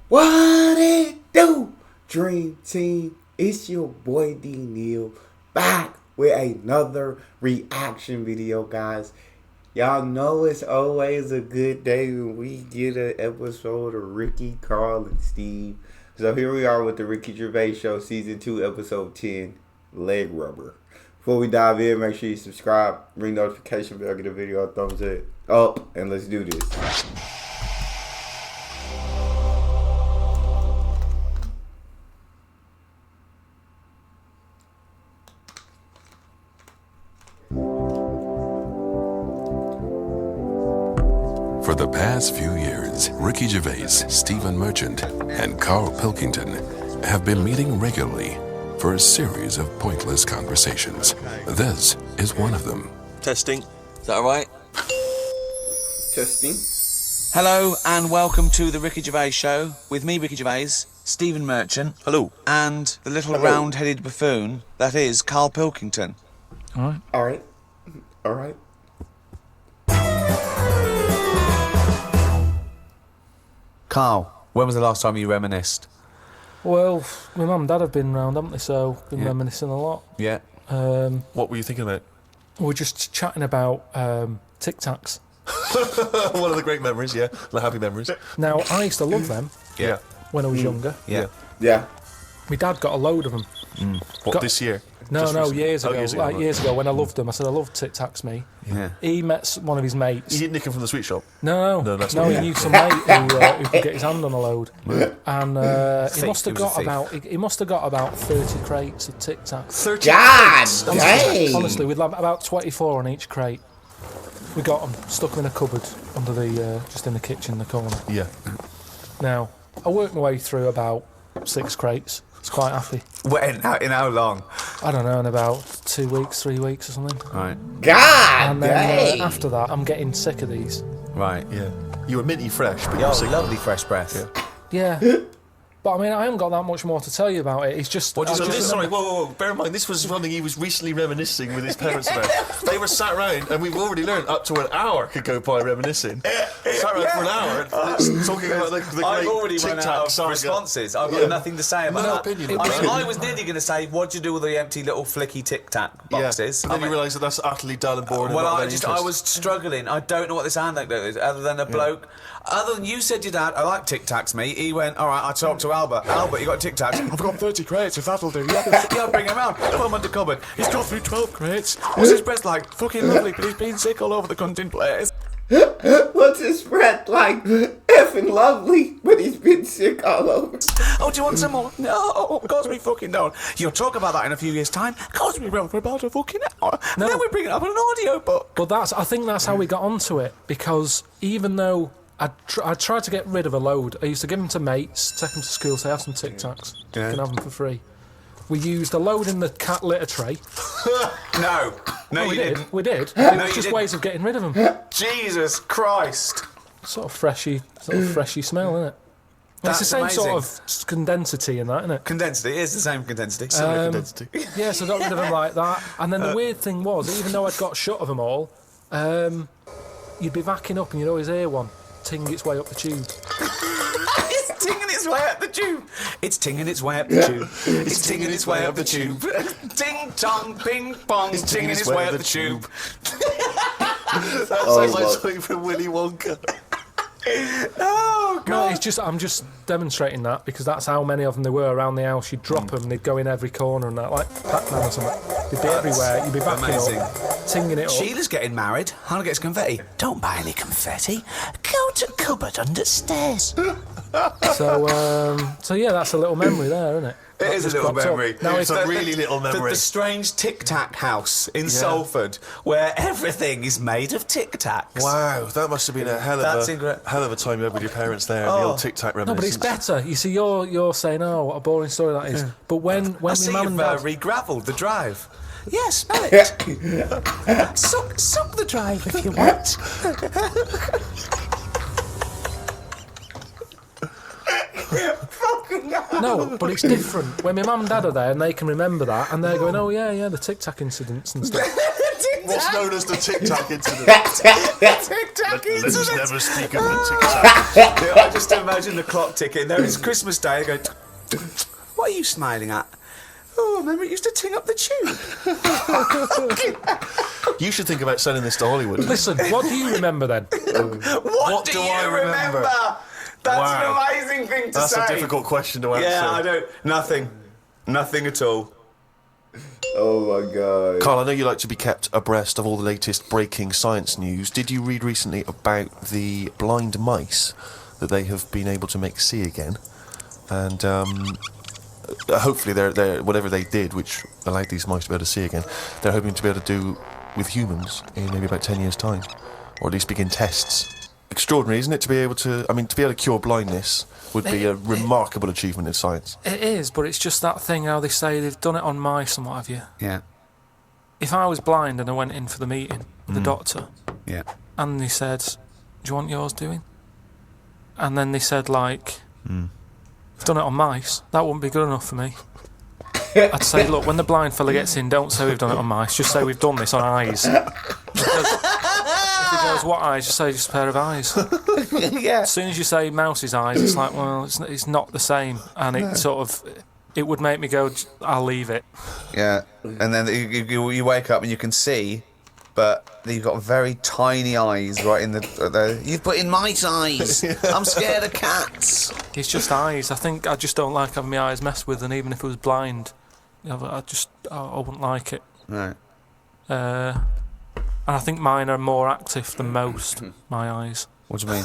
What it do, Dream Team? It's your boy D Neal back with another reaction video, guys. Y'all know it's always a good day when we get an episode of Ricky, Carl, and Steve. So here we are with the Ricky Gervais Show, Season 2, Episode 10, Leg Rubber. Before we dive in, make sure you subscribe, ring notification bell, give the video a thumbs up, and let's do this. For the past few years, Ricky Gervais, Stephen Merchant, and Carl Pilkington have been meeting regularly for a series of pointless conversations. This is one of them. Testing. Is that all right? Testing. Hello and welcome to the Ricky Gervais Show with me, Ricky Gervais, Stephen Merchant. Hello. And the little Hello. round-headed buffoon that is Carl Pilkington. All right. Carl, when was the last time you reminisced? Well, my mum and dad have been round, haven't they? So been reminiscing a lot. Yeah. What were you thinking about? We're just chatting about Tic Tacs. One of the great memories, yeah. The happy memories. Now, I used to love them Yeah. when I was younger. Yeah. Yeah. My dad got a load of them. What, Got- this year? No, Just recently? years Oh, ago. right. Years ago when I loved them. I said, I love Tic Tacs, me. Yeah. He met one of his mates. You didn't nick him from the sweet shop? No, that's not he it. knew some mate who could get his hand on a load. And he Thief, must have he was a got thief. he must have got about 30 crates of Tic Tacs. 30 God dang. Honestly, with about 24 on each crate. We got them, stuck them in a cupboard under the, just in the kitchen in the corner. Yeah. Now, I worked my way through about 6 crates. I was quite happy. In how long? I don't know, in about 2 weeks, 3 weeks or something. Right. God And then dang. after that, I'm getting sick of these. Right. Yeah. You were minty fresh, but you were Oh, sick. lovely fresh breath. Yeah. Yeah. But I mean, I haven't got that much more to tell you about it. It's just... What I so just this, remember- sorry, whoa. Bear in mind, this was something he was recently reminiscing with his parents about. They were sat around, and we've already learned up to an hour could go by reminiscing. Sat around for an hour, talking about the great I've already Tic run Tac out of saga. responses. I've got nothing to say about No that. opinion. I mean, I was nearly going to say, what'd you do with the empty little flicky Tic Tac boxes? Yeah. But then you realise that that's utterly dull and boring. Well, and not I of any interest. was struggling. I don't know what this anecdote is, other than a bloke. Other than you said your dad, I like Tic Tacs, mate. He went, all right, I talked to Albert. Albert, you got Tic Tacs? I've got 30 crates, if that'll do. Yeah, bring him out. Put him under cupboard. He's got through 12 crates. What's his breath like? Fucking lovely, but he's been sick all over the cunting place. What's his breath like? Effing lovely, but he's been sick all over. Oh, do you want some more? No, of course we fucking don't. You'll talk about that in a few years' time. Of course we will for about a fucking hour. No. And then we bring it up in an audio book. But I think that's how we got onto it, because even though I tried to get rid of a load, I used to give them to mates, take them to school, say, have some Tic Tacs, you can have them for free. We used a load in the cat litter tray. No, we you did. didn't. We did. It No, was you just didn't. ways of getting rid of them. Jesus Christ. Sort of freshy smell, isn't it? That's It's the same amazing. sort of condensity in that, isn't it? Condensity, it is the same condensity. Condensity. Yeah, so I got rid of them like that. And then the weird thing was, even though I'd got shut of them all, you'd be backing up and you'd always hear one ting its way up the tube. It's tinging its way up the tube. It's tinging its way up the tube. It's tinging its way up the tube. Ting tong, ping pong. It's tinging its way up the tube. That sounds like something from Willy Wonka. Oh, No, God. it's just I'm just demonstrating that because that's how many of them there were around the house. You'd drop them, they'd go in every corner and that, like Pac-Man or something. They'd be everywhere. You'd be backing amazing. up, tinging it up. Sheila's getting married. Hannah gets confetti. Don't buy any confetti. Go to cupboard under stairs. So yeah, that's a little memory there, isn't it? It That is a just little cropped up. memory. Now It's a really little memory. The strange Tic Tac house in Salford, where everything is made of Tic Tacs. Wow, that must have been a hell That's of a time you had with your parents there. The Oh. old Tic Tac No, but it's reminiscence. better. You see, you're saying, oh, what a boring story that is. But when I my see mum you've and dad, re-gravelled the drive. Yes, smell it. suck the drive if you want. no, but it's different. When my mum and dad are there and they can remember that, and they're going, oh yeah, the Tic Tac incidents and stuff. What's known as the Tic Tac incident. Tic-tac Let's incident. never speak of the Tic Tac. Yeah, I just imagine the clock ticking. There, it's Christmas Day. I go, what are you smiling at? Oh, remember it used to ting up the tube. You should think about selling this to Hollywood. Listen, what do you remember then? What do I you remember? That's Wow. an amazing thing to That's say. a difficult question to answer. Yeah, I don't. Nothing at all. Oh my god. Carl, I know you like to be kept abreast of all the latest breaking science news. Did you read recently about the blind mice that they have been able to make see again? And hopefully they're whatever they did, which allowed these mice to be able to see again, they're hoping to be able to do with humans in maybe about 10 years' time, or at least begin tests. Extraordinary, isn't it, to be able to cure blindness would be a remarkable achievement in science. It is, but it's just that thing how they say they've done it on mice and what have you. Yeah. If I was blind and I went in for the meeting with the doctor, Yeah. and they said, do you want yours doing? And then they said, like, I've done it on mice, that wouldn't be good enough for me. I'd say, look, when the blind fella gets in, don't say we've done it on mice, just say we've done this on eyes. If he goes, what eyes? Just say just a pair of eyes. Yeah. As soon as you say mouse's eyes, it's like, well, it's not the same. And it would make me go, I'll leave it. Yeah. And then you wake up and you can see, but you've got very tiny eyes right in the. You've put in mice eyes. I'm scared of cats. It's just eyes. I think I just don't like having my eyes messed with, and even if I was blind, I wouldn't like it. Right. And I think mine are more active than most, my eyes. What do you mean?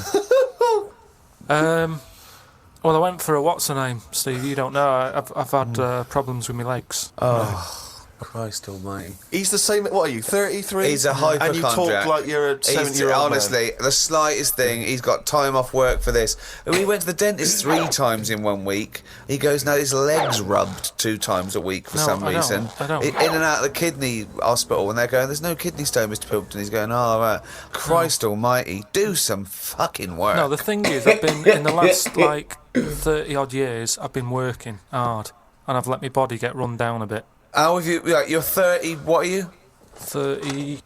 Well, I went for a what's her name, Steve. You don't know. I've had problems with my legs. Oh, Christ Almighty! He's the same. What are you? 33. He's a And you talk hypochondriac. like you're a 70-year-old man. Honestly, the slightest thing, he's got time off work for this. We went to the dentist 3 times in 1 week. He goes, now his leg's rubbed 2 times a week for some reason. I don't. In and out of the kidney hospital, and they're going, there's no kidney stone, Mr. Pilkington. He's going, oh, right. Christ Almighty, do some fucking work. No, the thing is, I've been, in the last, 30-odd years, I've been working hard, and I've let my body get run down a bit. How have you, you're 30, what are you? 33.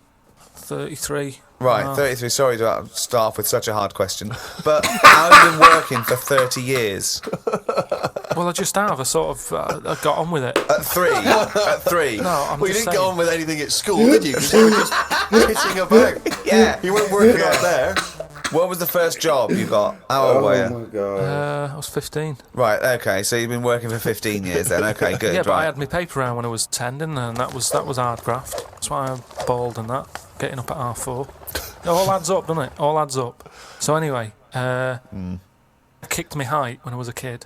Right, 33. Sorry to start off with such a hard question. But how have you been working for 30 years? Well, I just have. I got on with it. At 3? At 3? No, I'm Well, you just didn't get saying. on with anything at school, did you? 'Cause you were just pissing about. Yeah. You weren't working out there. What was the first job you got? How old were Oh you? my god. I was 15. Right, okay, so you've been working for 15 years then. Okay, good, Yeah, but I right. had my paper round when I was 10, didn't I? And that was hard graft. That's why I'm bald and that. Getting up at 4:30. It all adds up, doesn't it? All adds up. So anyway, I kicked my height when I was a kid.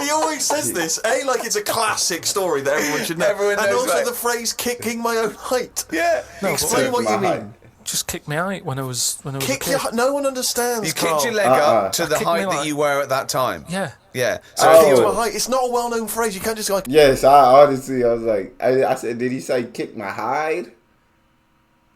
He always says this, like it's a classic story that everyone should know. Everyone and knows also that. the phrase "kicking my own height." Yeah. Explain what you mean. Just kicked my height when I was a Kick kid. your. No one understands. You Carl. kicked your leg up to the kicked height me that like- you were at that time? Yeah. Yeah. So So kick if to you my height. It's not a well-known phrase. You can't just go like. Yes, I honestly, I was like, I said, did he say kick my hide?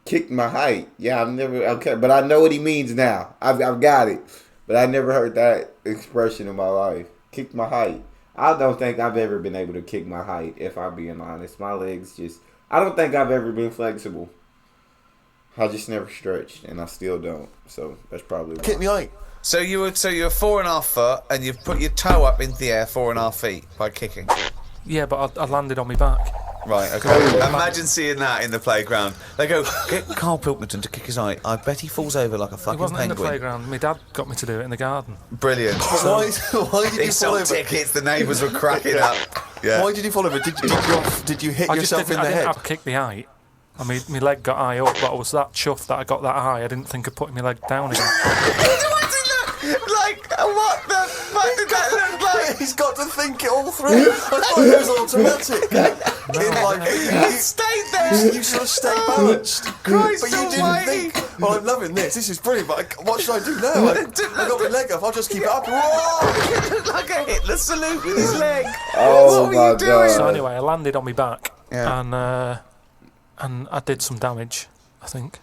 Kick my height. Yeah, I've never, okay, but I know what he means now. I've got it. But I never heard that expression in my life. Kick my height. I don't think I've ever been able to kick my height, if I'm being honest. My legs just, I don't think I've ever been flexible. I just never stretched, and I still don't. So that's probably why. Kick me height. So you were 4.5 foot, and you've put your toe up into the air 4.5 feet by kicking. Yeah, but I landed on my back. Right, okay. Imagine seeing that in the playground. They go, get Carl Pilkington to kick his height. I bet he falls over like a It fucking wasn't in the penguin. playground. My dad got me to do it in the garden. Brilliant. But why did you He fall sold over? tickets, the neighbours were cracking up. Yeah. Why did you fall over? Did you hit I just yourself didn't, in I the didn't head? have kick the height. I mean, my leg got high up, but I was that chuffed that I got that high. I didn't think of putting my leg down again. What did it look like? What the fuck did that look like? He's got to think it all through. I thought it was automatic. You Stayed there. you sort of stay balanced. Christ But you didn't almighty. think, well, I'm loving this. This is brilliant, but what should I do now? I got my leg up. I'll just keep it up. Whoa! It looked like a Hitler salute with his leg. Oh What were my you doing? god. So anyway, I landed on my back, Yeah. and I did some damage, I think.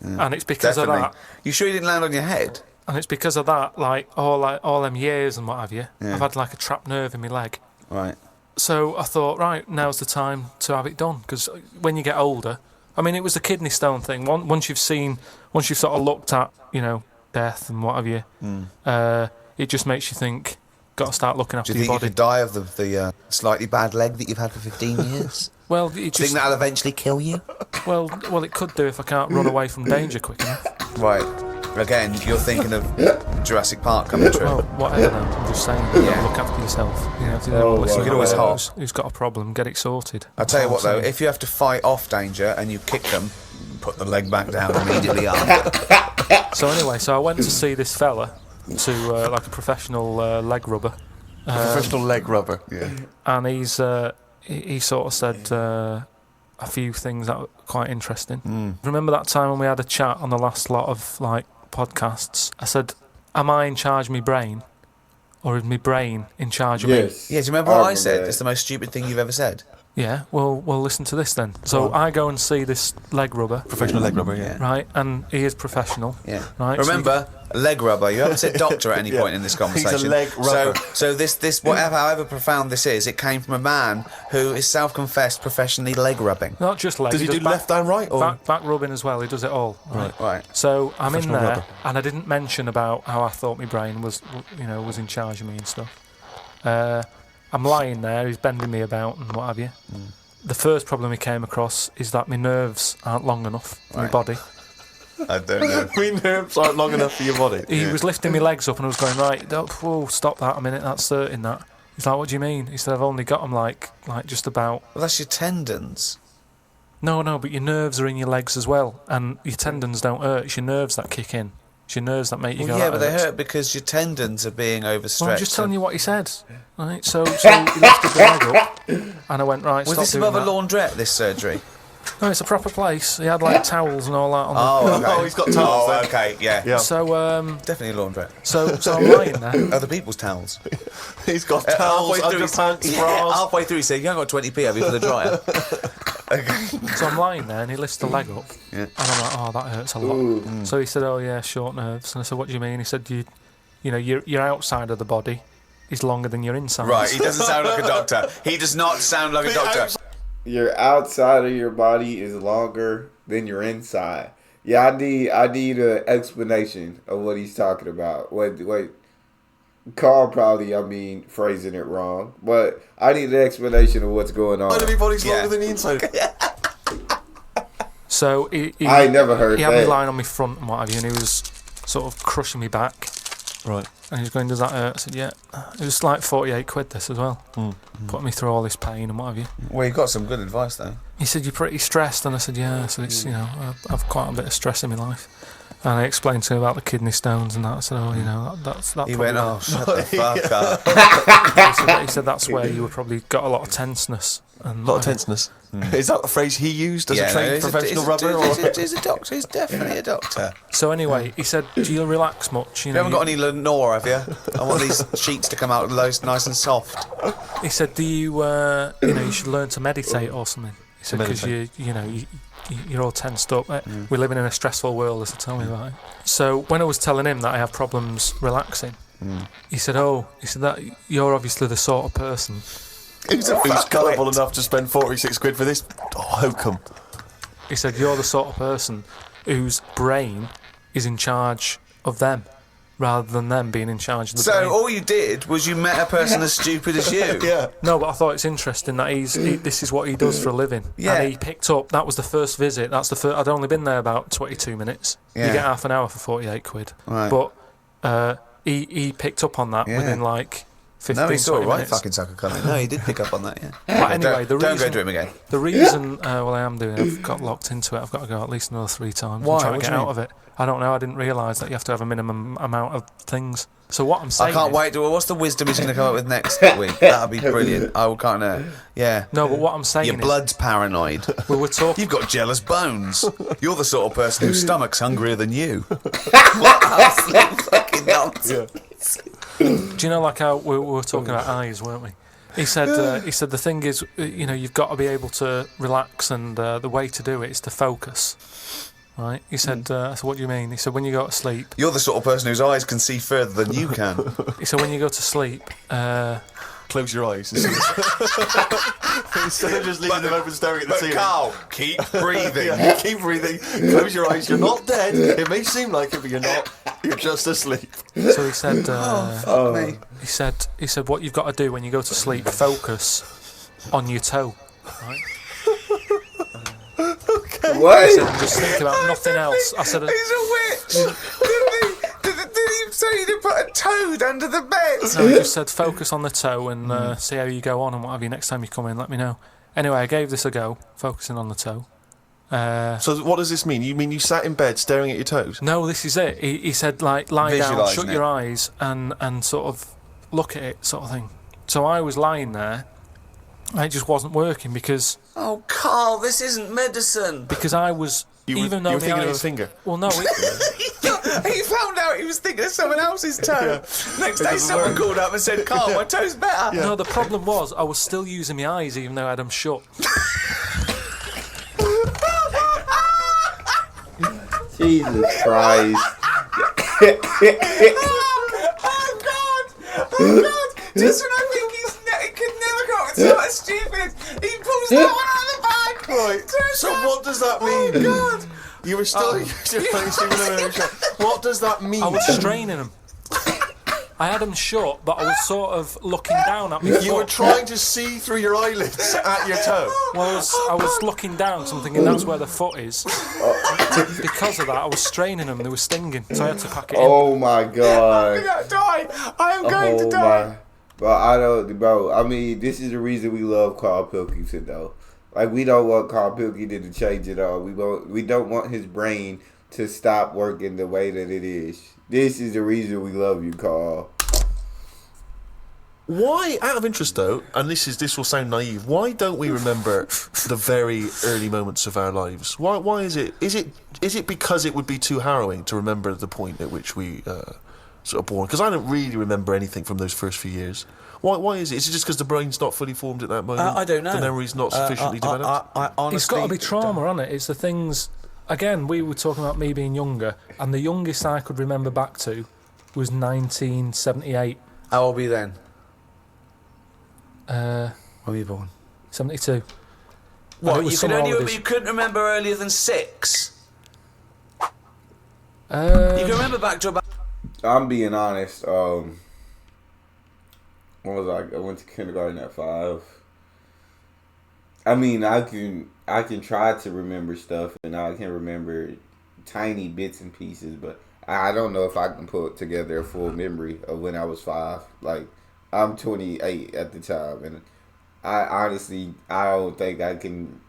And it's because Definitely. of that. You sure you didn't land on your head? And it's because of that, all them years and what have you. Yeah. I've had like a trapped nerve in my leg. Right. So I thought, right, now's the time to have it done, because when you get older, I mean, it was the kidney stone thing. Once you've sort of looked at, death and what have you, it just makes you think, got to start looking after Do you your think body. you could die of the slightly bad leg that you've had for 15 years? Well, Do you think that'll eventually kill you? well, it could do if I can't run away from danger quick enough. Right. Again, you're thinking of Jurassic Park coming true. Well, whatever. Though, I'm just saying, look after yourself. If you Oh, listen you to can always anyone who's got a problem, get it sorted. I'll tell you what, That's all though, I'm saying. if you have to fight off danger and you kick them, put the leg back down immediately after. So anyway, I went to see this fella, to like a professional leg rubber. Professional leg rubber. Yeah. And he sort of said a few things that were quite interesting. Remember that time when we had a chat on the last lot of like podcasts? I said, am I in charge of my brain, or is my brain in charge of me? Yes. Yeah, do you remember what I remember said? that. It's the most stupid thing you've ever said. Yeah, well listen to this then. So I go and see this leg rubber, Professional leg rubber, yeah. right, and he is professional. Yeah. Right, so Remember, leg rubber. You haven't said doctor at any Yeah. point in this conversation. He's a leg rubber. So this whatever, however profound this is, it came from a man who is self-confessed professionally leg rubbing. not just leg. Does he do back, left and right? Or? back rubbing as well? He does it all. Right. Right. So I'm in Professional there, rubber. and I didn't mention about how I thought my brain was in charge of me and stuff. I'm lying there. He's bending me about and what have you. The first problem he came across is that my nerves aren't long enough for my body. I don't know. My nerves aren't long enough for your body. He was lifting my legs up and I was going, right, whoa, stop that a minute, that's hurting that. He's like, what do you mean? He said, I've only got them like just about... Well, that's your tendons. No, but your nerves are in your legs as well, and your tendons don't hurt, it's your nerves that kick in. It's your nerves that make you Well, go, yeah, that but they hurts. hurt because your tendons are being overstretched. Well, I'm just telling you what he said. Right, so he lifted the leg up, and I went, right, Was stop this doing above a that. laundrette, this surgery? No, it's a proper place. He had like towels and all that on Oh, okay. Oh, he's got towels there. okay, yeah. Yeah. So, Definitely a laundrette. so I'm lying there. Other people's towels. He's got towels, underpants, bras. Halfway through, he said, you haven't got 20p, have you, for the dryer? So I'm lying there, and he lifts the leg up, Yeah. and I'm like, oh, that hurts a lot. So he said, oh yeah, short nerves. And I said, what do you mean? He said, your outside of the body is longer than your inside. Right, he doesn't sound like a doctor. He does not sound like a doctor. Your outside of your body is longer than your inside. Yeah, I need an explanation of what he's talking about. Wait, Carl probably, phrasing it wrong, but I need an explanation of what's going on. Everybody's Yeah. longer than the inside. So he I never heard he had me that. lying on my front and what have you, and he was sort of crushing me back. Right. And he was going, does that hurt? I said, yeah. It was like 48 quid this as well. Putting me through all this pain and what have you. Well, you got some good advice, though. He said, you're pretty stressed. And I said, yeah. So it's, I've quite a bit of stress in my life. And I explained to him about the kidney stones and that. I said, oh, that's that. He went, oh, shut the fuck up. He said that's where you would probably got a lot of tenseness. And A lot of tenseness. Is that the phrase he used as a trained professional rubber? He's a doctor. He's definitely a doctor. So anyway, he said, do you relax much? You haven't got any Lenore, have you? I want these sheets to come out nice and soft. He said, do you, you should learn to meditate or something. He said, because you're all tensed up. We're living in a stressful world, as I tell me about it. So when I was telling him that I have problems relaxing, he said that you're obviously the sort of person Who's gullible enough to spend 46 quid for this hokum? He said, you're the sort of person whose brain is in charge of them, rather than them being in charge of the brain. So all you did was you met a person as stupid as you. Yeah. No, but I thought it's interesting that this is what he does for a living. Yeah. And he picked up, that was the first visit, I'd only been there about 22 minutes. Yeah. You get half an hour for 48 quid. Right. But he picked up on that within like 15, No, he saw a 20 right minutes. fucking sucker coming. No, he did pick up on that, yeah. But anyway, don't go to him again. The reason, I am doing it, I've got locked into it, I've got to go at least another 3 times. Why? I'm trying What to do get you out of it. I don't know, I didn't realise that you have to have a minimum amount of things. So what I'm saying I can't is, wait. What's the wisdom he's going to come up with next week? That'll be brilliant. I can't know. Yeah. No, but what I'm saying Your is, blood's paranoid. we were talking... You've got jealous bones. You're the sort of person whose stomach's hungrier than you. What absolute fucking nonsense. Do you know, like how we were talking about eyes, weren't we? He said the thing is, you've got to be able to relax, and the way to do it is to focus. Right? He said, I said, what do you mean? He said, when you go to sleep... You're the sort of person whose eyes can see further than you can. He said, when you go to sleep, close your eyes. Instead of just leaving them open staring at the ceiling. Carl, keep breathing. Yeah, keep breathing. Close your eyes. You're not dead. It may seem like it, but you're not. You're just asleep. So he said, Fuck me. he said, what you've got to do when you go to sleep, focus on your toe. Right? What? I said, just think about nothing else. I said, He's a witch. Did he say to put a toad under the bed? no, he just said, focus on the toe and see how you go on and what have you. Next time you come in, let me know. Anyway, I gave this a go, focusing on the toe. So what does this mean? You mean you sat in bed staring at your toes? No, this is it. He said, like, lie down, Visualising shut it. your eyes and sort of look at it, sort of thing. So I was lying there, and it just wasn't working because Oh, Carl, this isn't medicine. I was, You were even though my thinking of a eyes... finger. Well, no, He found out he was thinking of someone else's toe. Next day, someone called up and said, Carl, my toe's better. no, the problem was I was still using my eyes even though I had them shut. Jesus Christ. Oh, God. Oh, God. Just when I think he could never come up with something stupid, he pulls that one out of the bag. Right. So what does that mean? Oh, God. You were still What does that mean? I was straining them. I had them shut, but I was sort of looking down at my foot. You were trying to see through your eyelids at your toe. Well, I was looking down something, and that's where the foot is. Because of that, I was straining them. They were stinging, so I had to pack it in. Oh my I'm God. going to die. I am going to Oh die. my. Bro, I don't, bro. I mean, this is the reason we love Carl Pilkington, though. Like, we don't want Carl Pilkington to change it all. We don't want his brain to stop working the way that it is. This is the reason we love you, Carl. Why, out of interest though, and this will sound naive, why don't we remember the very early moments of our lives? Why is it? Is it because it would be too harrowing to remember the point at which we sort of born? Because I don't really remember anything from those first few years. Why is it? Is it just because the brain's not fully formed at that moment? I don't know. The memory's not sufficiently developed? I honestly... It's got to be trauma, hasn't it? It's the things... Again, we were talking about me being younger, and the youngest I could remember back to was 1978. How old were you then? When were you born? 72. What, you couldn't remember earlier than 6? You can remember back to about... I'm being honest. What was I went to kindergarten at 5. I mean, I can try to remember stuff, and I can remember tiny bits and pieces, but I don't know if I can put together a full memory of when I was 5. Like, I'm 28 at the time, and I honestly, I don't think I can.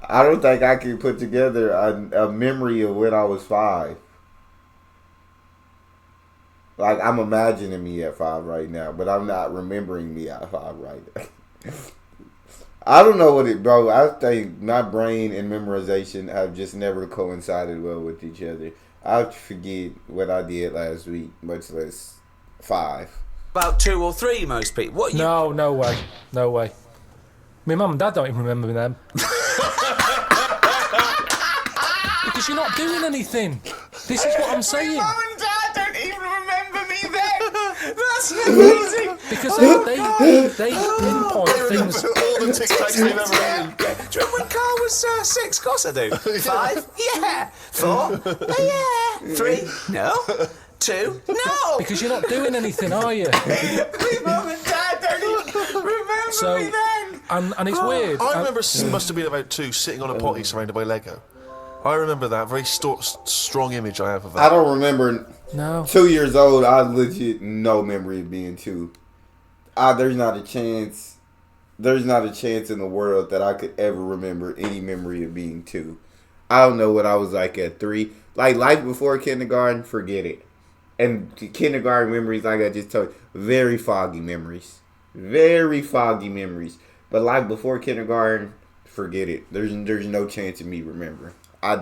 I don't think I can put together a memory of when I was 5. Like, I'm imagining me at 5 right now, but I'm not remembering me at 5 right now. I don't know what it, bro. I think my brain and memorization have just never coincided well with each other. I forget what I did last week, much less 5. About 2 or 3, most people. What? No way. No way. My mum and dad don't even remember me then. Because you're not doing anything. This is what I'm saying. Mum and Dad don't even remember me then. That's amazing. Because they pinpoint things. All the Tic Tacs we've ever eaten. Do you remember when Carl was 6? Of course I do. 5? Yeah. 4? Yeah. 3? No. 2? No. Because you're not doing anything, are you? My mum and Dad don't even remember me then. And it's weird. I remember must have been about 2, sitting on a potty surrounded by Lego. I remember that very strong image I have of that. I don't remember. No. 2 years old, I legit no memory of being 2. There's not a chance. There's not a chance in the world that I could ever remember any memory of being 2. I don't know what I was like at 3. Like, life before kindergarten, forget it. And kindergarten memories, like I just told you, very foggy memories. Very foggy memories. But life before kindergarten, forget it. There's no chance of me remembering. I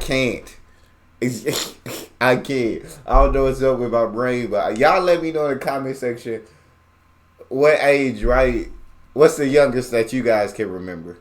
can't. I can't. I don't know what's up with my brain, but y'all let me know in the comment section what age, right? What's the youngest that you guys can remember?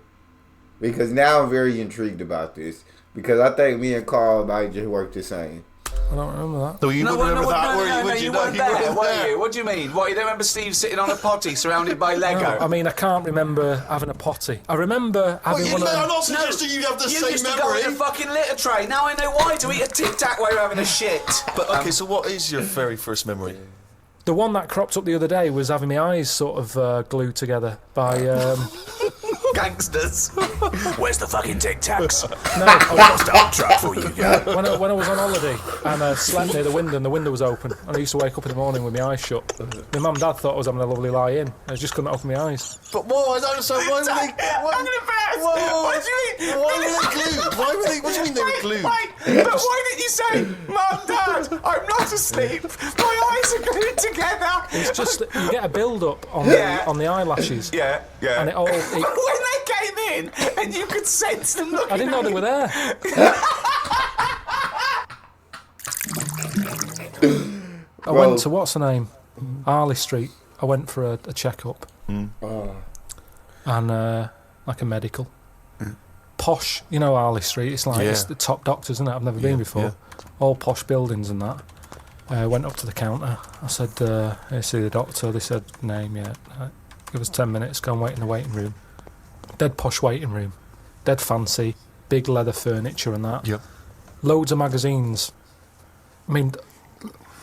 Because now I'm very intrigued about this. Because I think me and Carl might just work the same. I don't remember that. No, you wouldn't remember that, were you? Would you No, weren't you there, weren't were there. you? What do you mean? What, you don't remember Steve sitting on a potty surrounded by Lego? No, I mean, I can't remember having a potty. I remember having one of them. I'm not suggesting you have the You same used to memory. go in a fucking litter tray. Now I know why, to eat a Tic Tac while you're having a shit. But okay, so what is your very first memory? The one that cropped up the other day was having my eyes sort of glued together by... Gangsters. Where's the fucking Tic Tacs? No, I've got a start trap for you. when I was on holiday and I slept near the window and the window was open and I used to wake up in the morning with my eyes shut. My mum and dad thought I was having a lovely lie-in. I just couldn't open my eyes. But whoa, I don't understand. Why were they? I'm gonna burst. Whoa, What do you mean? Why were they glued? Why were they? What do you mean they were glued? Wait, but why didn't you say, Mum, Dad, I'm not asleep. My eyes are glued together. It's just that you get a build-up on, on the eyelashes. Yeah. And it all... But when they came in and you could sense them looking I didn't know at they you. were there. I went to, what's the name? Harley Street. I went for a check-up. And, like a medical. Posh, you know Harley Street, it's like it's the top doctors, isn't it? I've never been before. Yeah. All posh buildings and that. Went up to the counter. I said, I see the doctor. They said, name, yeah. Give us 10 minutes, go and wait in the waiting room. Dead posh waiting room. Dead fancy. Big leather furniture and that. Yep. Loads of magazines. I mean,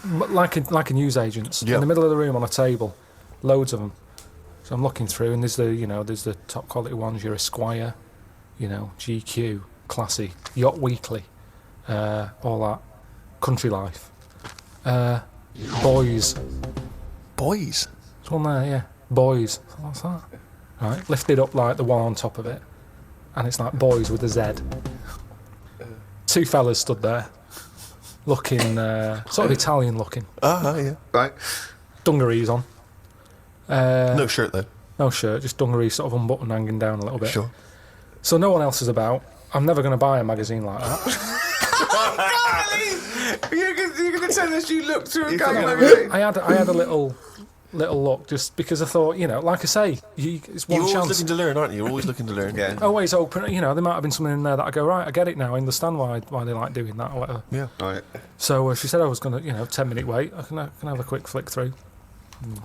like a newsagent's. Yep. In the middle of the room on a table. Loads of them. So I'm looking through and there's the top quality ones. Your Esquire, GQ, Classy, Yacht Weekly, all that. Country Life. Boys. Boys. There's one there, yeah. Boys. What's that? Right, lifted up like the one on top of it. And it's like Boys with a Z. Two fellas stood there, looking, sort of Italian looking. Yeah. Right. Dungarees on. No shirt though. No shirt, just dungarees sort of unbuttoned, hanging down a little bit. Sure. So no one else is about. I'm never going to buy a magazine like that. You're going to tell us you looked through a gay magazine? I had a little look just because I thought, like I say, it's one You're always chance. looking to learn, aren't you? You're always looking to learn. Yeah. Always open, there might have been something in there that I go, right, I get it now, I understand why they like doing that or whatever. Yeah. Right. So she said I was going to, 10-minute wait, I can have a quick flick through.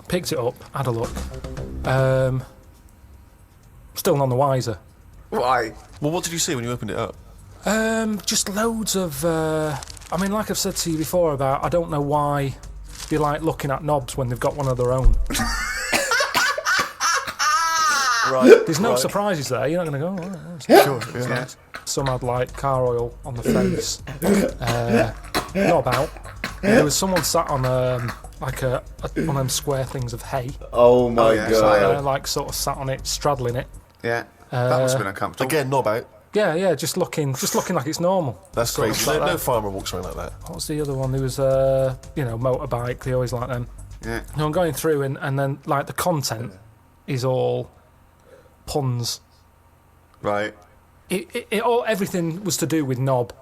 Picked it up, had a look. Still none the wiser. Why? Well, what did you see when you opened it up? Just loads of, like I've said to you before about, I don't know why they like looking at knobs when they've got one of their own. Right. There's no surprises there, you're not going to go, oh, that's Sure. Yeah. nice. Some had like car oil on the face. Not about. There was someone sat on one of them square things of hay. Oh my yeah, god. Like sort of sat on it, straddling it. Yeah. That must have been uncomfortable. Again, knob out. Yeah, just looking like it's normal. That's Sort of crazy. like No that. farmer walks around like that. What's the other one? There was motorbike. They always like them. Yeah. No, I'm going through and then like the content is all puns. Right. Everything was to do with knob.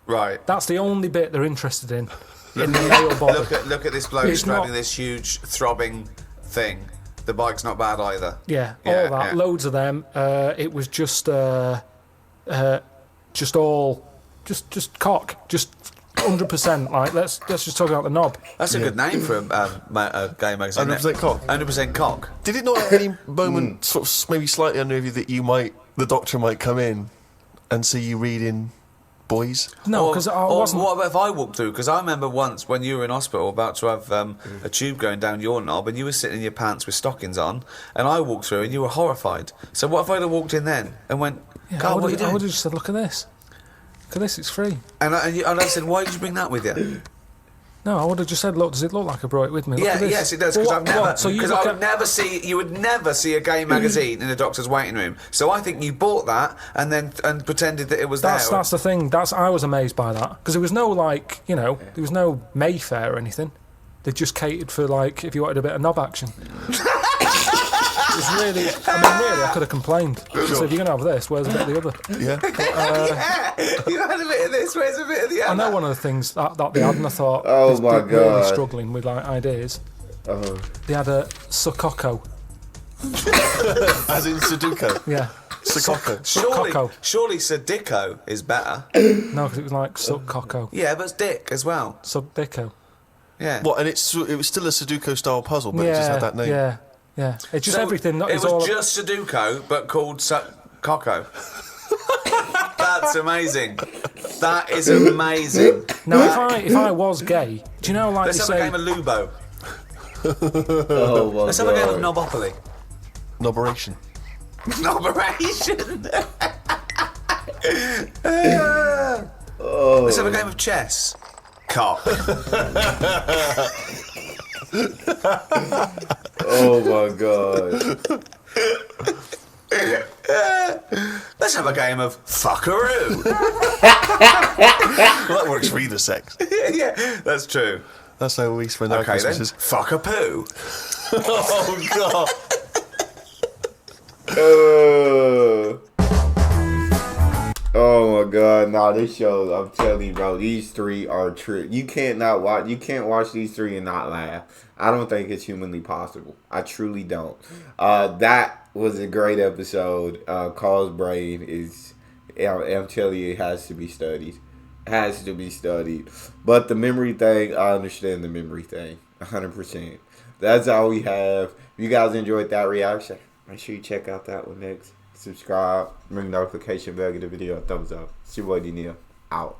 Right. That's the only bit they're interested in the male body. Look at this bloke It's straddling not- this huge throbbing thing. The bike's not bad either. Yeah, Yeah, all that, yeah. loads of them. It was just all, just cock, just 100%. Like let's just talk about the knob. That's a good name for a gay magazine. 100% cock. 100% cock. Did it not at any moment sort of maybe slightly unnerve you that the doctor might come in and see you reading Boys? No, because I Or wasn't. what about if I walked through? Because I remember once when you were in hospital about to have a tube going down your knob and you were sitting in your pants with stockings on and I walked through and you were horrified. So what if I'd have walked in then and went, Yeah, God, what are you I doing? would have just said, look at this. Look at this, it's free. And I said, why did you bring that with you? No, I would have just said, look, does it look like I brought it with me? Look at this. Yes, it does. Because So you would never see a gay magazine in a doctor's waiting room. So I think you bought that and pretended that it was That's there. the thing. I was amazed by that because there was no there was no Mayfair or anything. They just catered for if you wanted a bit of knob action. It was really, I could have complained. So if you're gonna have this, where's a bit of the other? Yeah. You had a bit of this, where's a bit of the other? I know one of the things that they had, and I thought, Oh this my bit really God. struggling with ideas. They had a Sukoko. As in Sudoku. Yeah. Sokoko. Surely Sadiko is better. No, because it was like Suck Coco. Yeah, but it's Dick as well. Sub Dicko. Yeah. What? And it was still a Sudoku-style puzzle, but it just had that name. Yeah. It's just So everything. It was just Sudoku, but called Coco. That's amazing. That is amazing. Now, if I was gay, do you know, like Let's you have say... a game of Lubo. Oh my Let's have a game of Nobopoly. Noboration. Operation. Oh. Let's have a game of chess. Cock. Oh my god. Let's have a game of fuckaroo. Well, that works for either sex. Yeah, that's true. That's how we spend our Okay then, Christmases. fuck a poo. Oh, God. Oh my god, nah, this show, I'm telling you, bro, these three are true. You can't watch these three and not laugh. I don't think it's humanly possible. I truly don't. That was a great episode. Carl's brain is, I'm telling you, it has to be studied. It has to be studied. But the memory thing, I understand the memory thing, 100%. That's all we have. If you guys enjoyed that reaction, make sure you check out that one next. Subscribe, ring the notification bell, give the video a thumbs up. It's your boy D Neil, out.